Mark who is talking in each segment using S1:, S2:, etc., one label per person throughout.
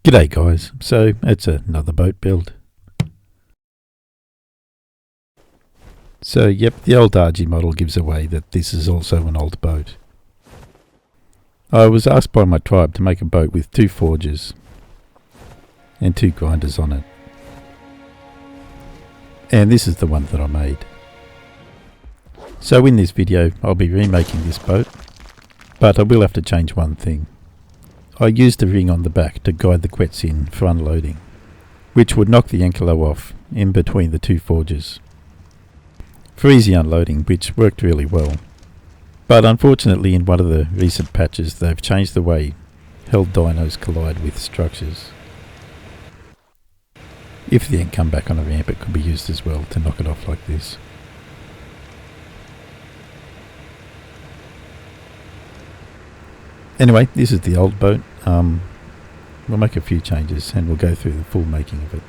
S1: G'day guys, so it's another boat build. So yep, the old RG model gives away that this is also an old boat. I was asked by my tribe to make a boat with 2 forges and 2 grinders on it. And this is the one that I made. So in this video I'll be remaking this boat, but I will have to change one thing. I used a ring on the back to guide the quets in for unloading, which would knock the ankle off in between the 2 forges for easy unloading, which worked really well. But unfortunately in one of the recent patches they've changed the way held dinos collide with structures. If the end come back on a ramp, it could be used as well to knock it off like this. Anyway, this is the old boat. We'll make a few changes and we'll go through the full making of it.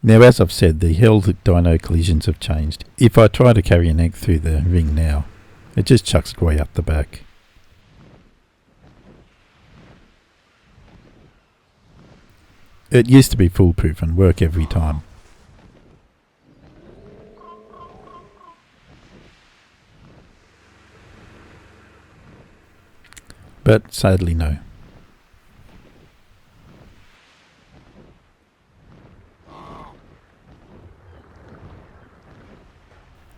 S1: Now, as I've said, the held dino collisions have changed. If I try to carry an egg through the ring now, it just chucks it way up the back. It used to be foolproof and work every time. But sadly no.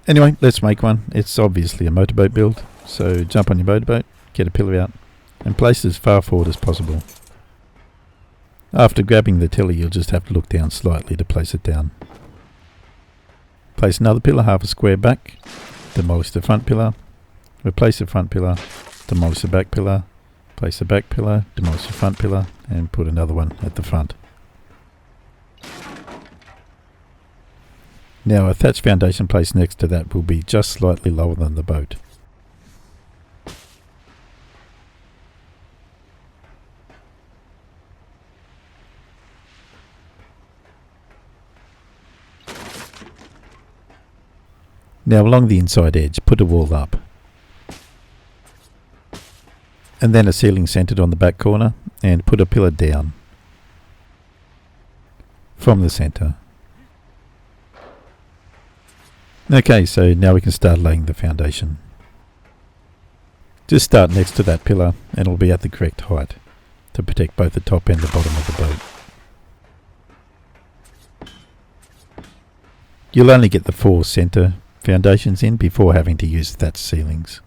S1: Anyway, let's make one. It's obviously a motorboat build, so jump on your motorboat, get a pillar out, and place it as far forward as possible. After grabbing the tiller, you'll just have to look down slightly to place it down. Place another pillar half a square back, demolish the front pillar, replace the front pillar, demolish the back pillar, place the back pillar, demolish the front pillar, and put another one at the front. Now a thatch foundation placed next to that will be just slightly lower than the boat. Now along the inside edge, put a wall up. And then a ceiling centered on the back corner, and put a pillar down from the center. Okay, so now we can start laying the foundation. Just start next to that pillar and it'll be at the correct height to protect both the top and the bottom of the boat. You'll only get the 4 center foundations in before having to use thatch ceilings.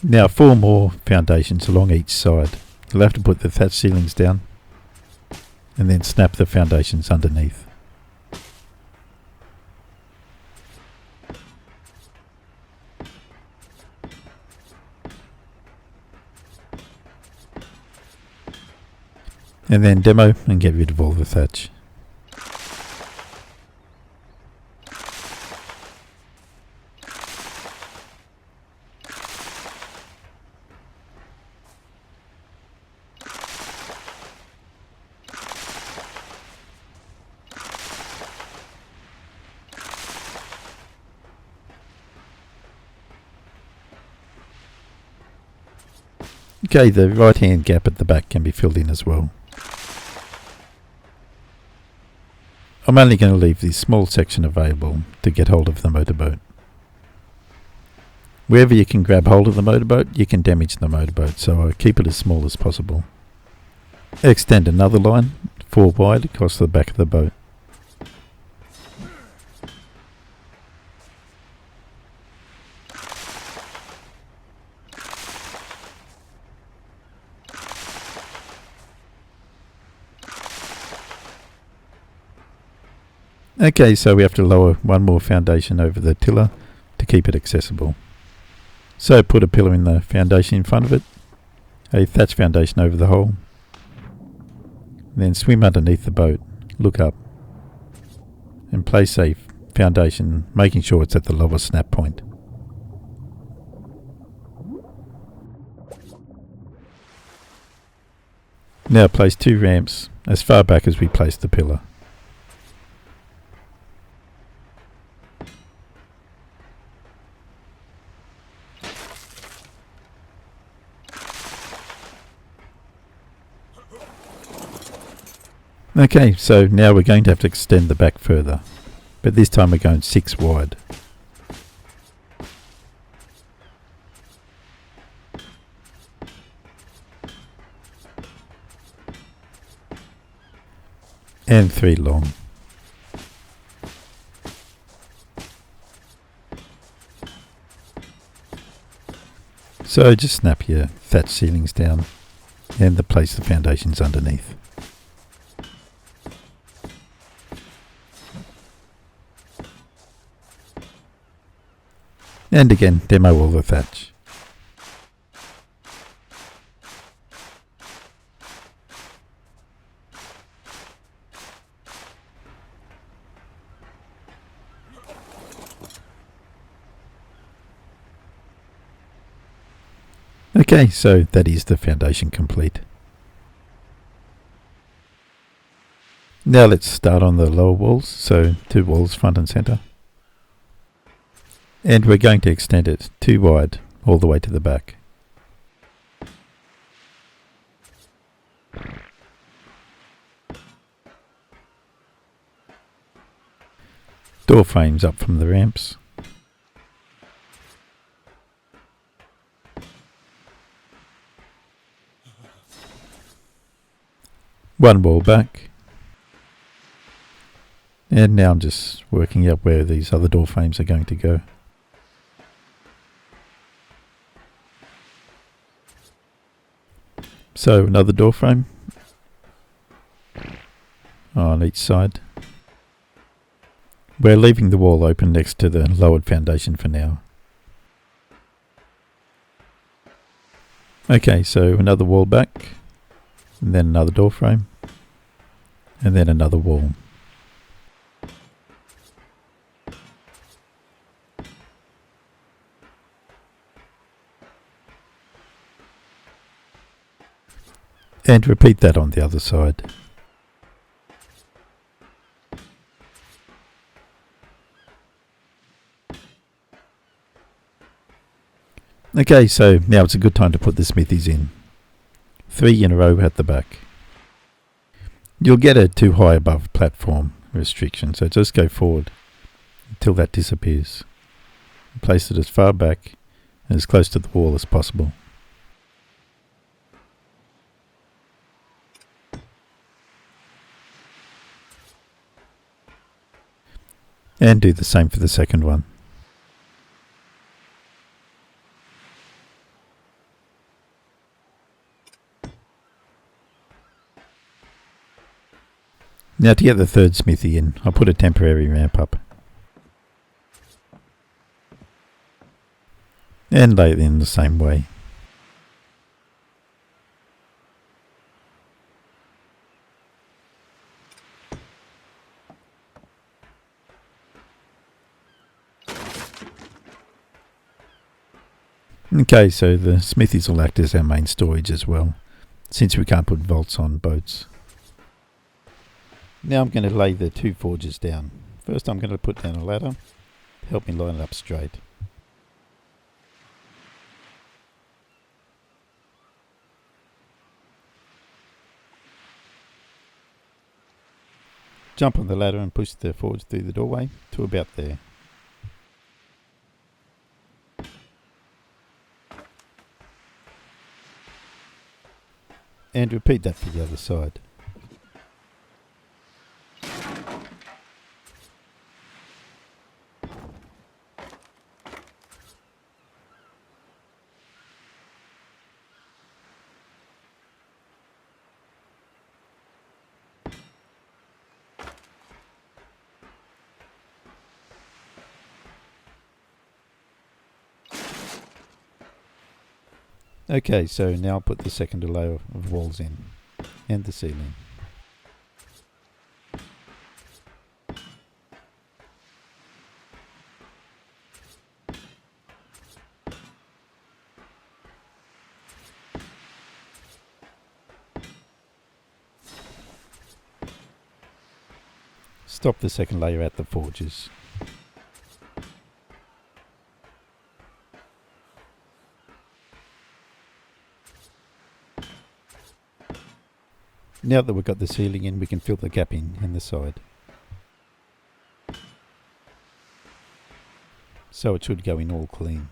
S1: Now 4 more foundations along each side. You'll have to put the thatch ceilings down and then snap the foundations underneath. And then demo and get rid of all the thatch. Okay, the right hand gap at the back can be filled in as well. I'm only going to leave this small section available to get hold of the motorboat. Wherever you can grab hold of the motorboat, you can damage the motorboat, so I keep it as small as possible. Extend another line, 4 wide, across the back of the boat. Okay, so we have to lower 1 more foundation over the tiller to keep it accessible. So put a pillar in the foundation in front of it, a thatch foundation over the hole, then swim underneath the boat, look up, and place a foundation, making sure it's at the lowest snap point. Now place 2 ramps as far back as we place the pillar. Okay, so now we're going to have to extend the back further, but this time we're going 6 wide. And 3 long. So just snap your thatch ceilings down and place the foundations underneath. And again, demo all the thatch. Okay, so that is the foundation complete. Now let's start on the lower walls, so 2 walls front and centre. And we're going to extend it 2 wide all the way to the back. Door frames up from the ramps. One wall back. And now I'm just working out where these other door frames are going to go. So another door frame on each side. We're leaving the wall open next to the lowered foundation for now. Okay, so another wall back, and then another door frame, and then another wall. And repeat that on the other side. Okay, so now it's a good time to put the smithies in. 3 in a row at the back. You'll get a too high above platform restriction, so just go forward until that disappears. Place it as far back and as close to the wall as possible. And do the same for the second one. Now to get the third smithy in, I'll put a temporary ramp up. And lay it in the same way. Okay, so the smithies will act as our main storage as well, since we can't put vaults on boats. Now I'm going to lay the 2 forges down. First I'm going to put down a ladder to help me line it up straight. Jump on the ladder and push the forge through the doorway to about there. And repeat that for the other side. Okay, so now I'll put the second layer of walls in, and the ceiling. Stop the second layer at the forges. Now that we've got the ceiling in, we can fill the gap in the side. So it should go in all clean.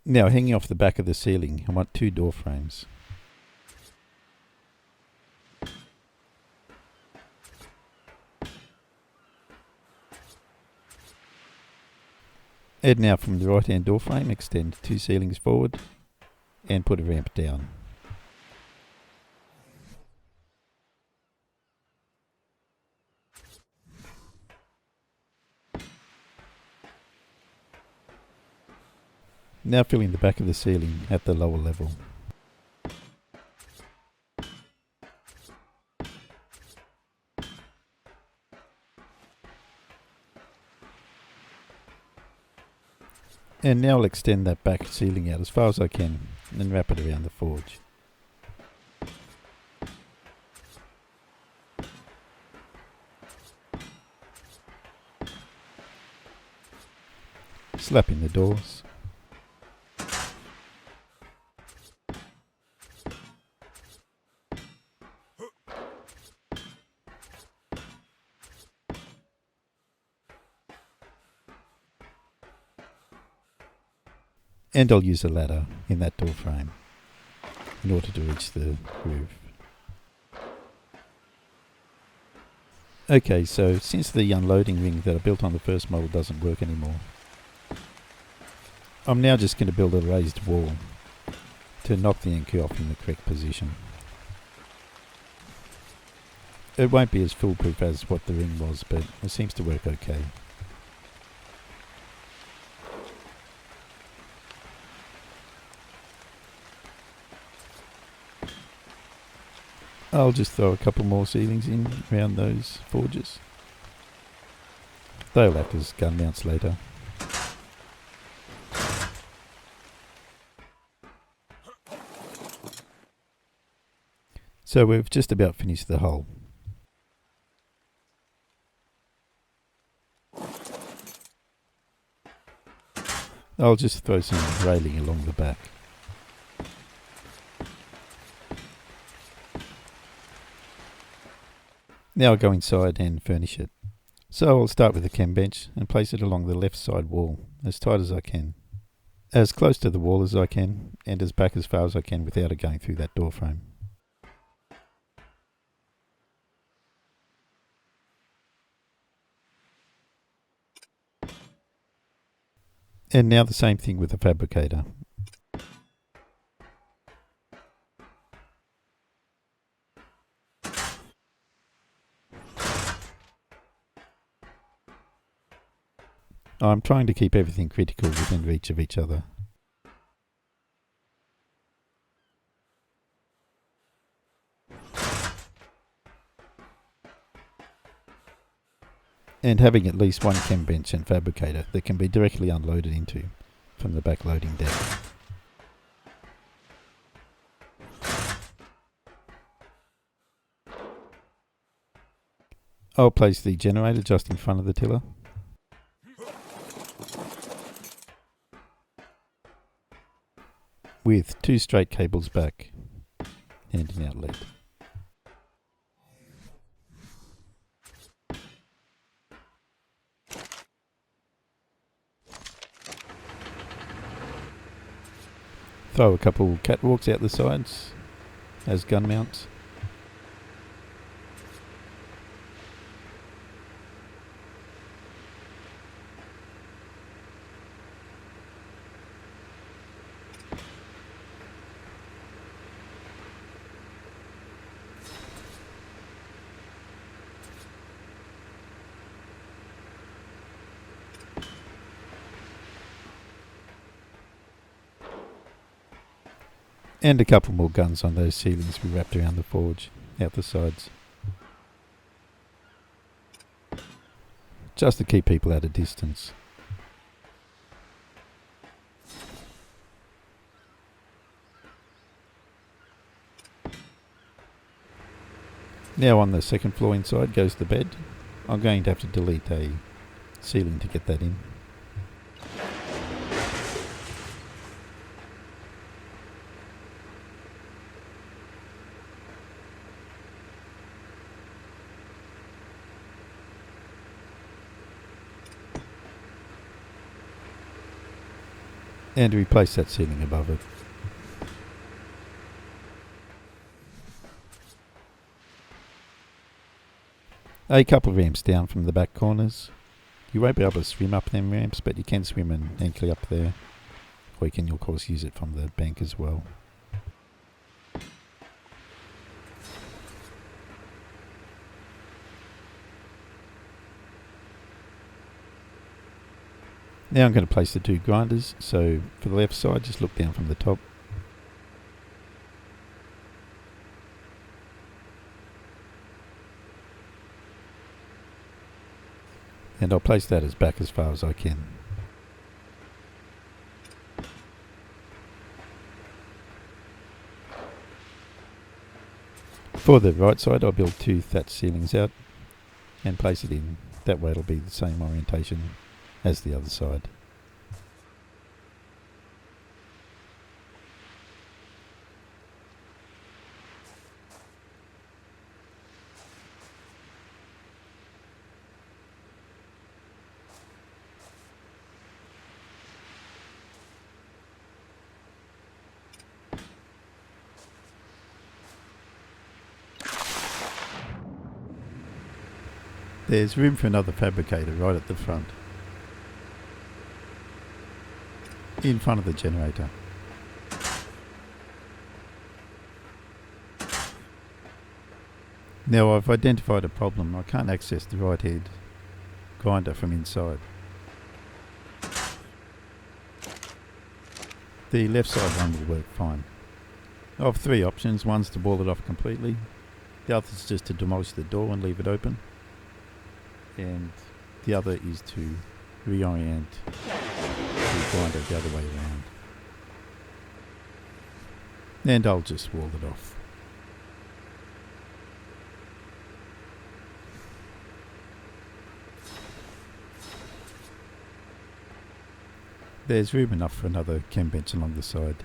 S1: Now, hanging off the back of the ceiling, I want 2 door frames. And now from the right hand door frame, extend 2 ceilings forward and put a ramp down. Now filling the back of the ceiling at the lower level. And now I'll extend that back ceiling out as far as I can and wrap it around the forge. Slap in the doors. And I'll use a ladder in that door frame in order to reach the roof. Okay, so since the unloading ring that I built on the first model doesn't work anymore, I'm now just going to build a raised wall to knock the anchor off in the correct position. It won't be as foolproof as what the ring was, but it seems to work okay. I'll just throw a couple more ceilings in around those forges. They'll act as gun mounts later. So we've just about finished the hull. I'll just throw some railing along the back. Now I'll go inside and furnish it. So I'll start with the chem bench and place it along the left side wall as tight as I can. As close to the wall as I can and as back as far as I can without it going through that door frame. And now the same thing with the fabricator. I'm trying to keep everything critical within reach of each other. And having at least one chem bench and fabricator that can be directly unloaded into from the back loading deck. I'll place the generator just in front of the tiller. With 2 straight cables back and an outlet. Throw a couple catwalks out the sides as gun mounts. And a couple more guns on those ceilings we wrapped around the forge, out the sides. Just to keep people at a distance. Now on the second floor inside goes the bed. I'm going to have to delete a ceiling to get that in. And replace that ceiling above it. A couple of ramps down from the back corners. You won't be able to swim up them ramps, but you can swim an ankle up there. Or you can of course use it from the bank as well. Now I'm going to place the two grinders, so for the left side just look down from the top. And I'll place that as back as far as I can. For the right side I'll build two thatch ceilings out and place it in. That way it'll be the same orientation as the other side. There's room for another fabricator right at the front, in front of the generator. Now I've identified a problem. I can't access the right head grinder from inside. The left side one will work fine. I have three options. One's to wall it off completely, the other's just to demolish the door and leave it open, and the other is to reorient the grinder the other way around. And I'll just wall it off. There's room enough for another chem bench along the side.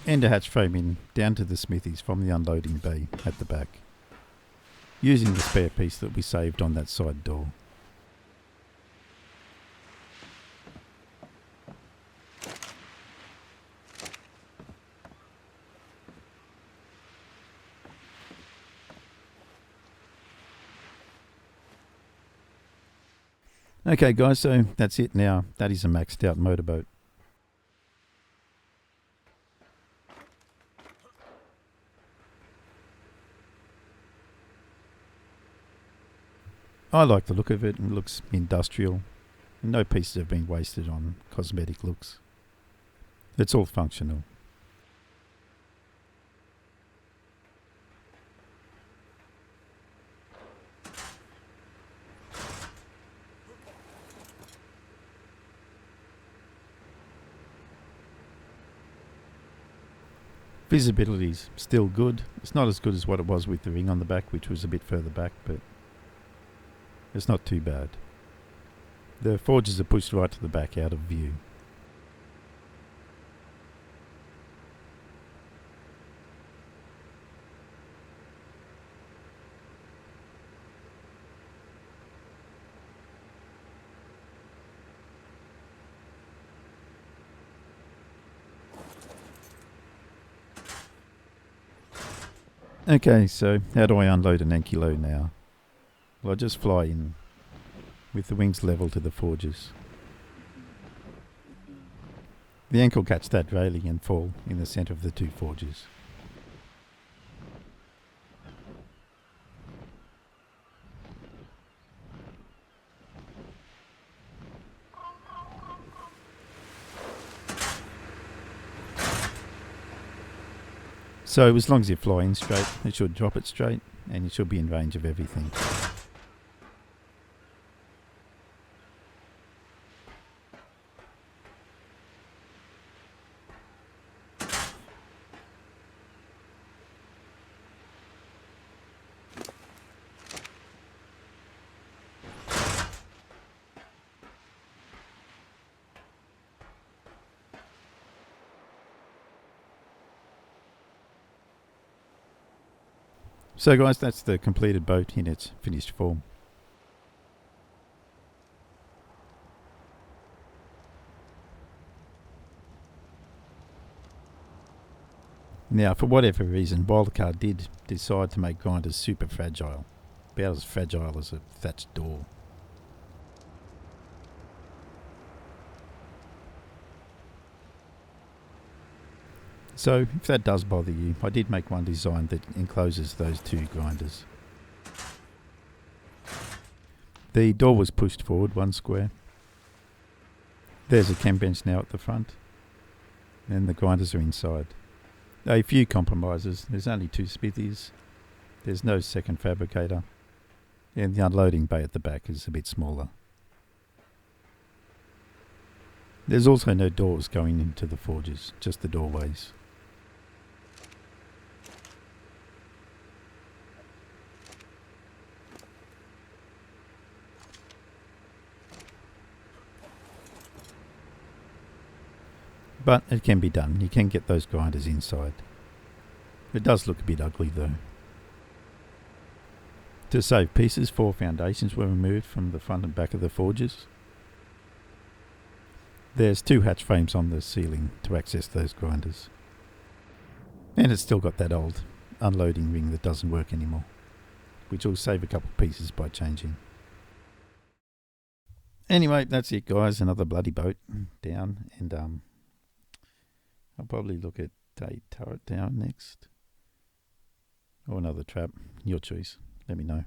S1: And a hatch frame in down to the smithies from the unloading bay at the back, using the spare piece that we saved on that side door. Okay guys, so that's it now. That is a maxed out motorboat. I like the look of it. It looks industrial. No pieces have been wasted on cosmetic looks. It's all functional. Visibility's still good. It's not as good as what it was with the ring on the back, which was a bit further back, but it's not too bad. The forges are pushed right to the back out of view. Okay, so how do I unload an Ankylo now? Well, I just fly in with the wings level to the forges. The ankle catch that railing and fall in the centre of the two forges. So as long as you fly in straight, it should drop it straight and you should be in range of everything. So guys, that's the completed boat in its finished form. Now, for whatever reason, Wildcard did decide to make grinders super fragile. About as fragile as a thatched door. So, if that does bother you, I did make one design that encloses those two grinders. The door was pushed forward one square. There's a chem bench now at the front. And the grinders are inside. A few compromises. There's only 2 smithies. There's no second fabricator. And the unloading bay at the back is a bit smaller. There's also no doors going into the forges, just the doorways. But it can be done. You can get those grinders inside. It does look a bit ugly though. To save pieces, 4 foundations were removed from the front and back of the forges. There's 2 hatch frames on the ceiling to access those grinders. And it's still got that old unloading ring that doesn't work anymore, which will save a couple pieces by changing. Anyway, that's it guys, another bloody boat down, and I'll probably look at a turret down next. Or another trap, your choice, let me know.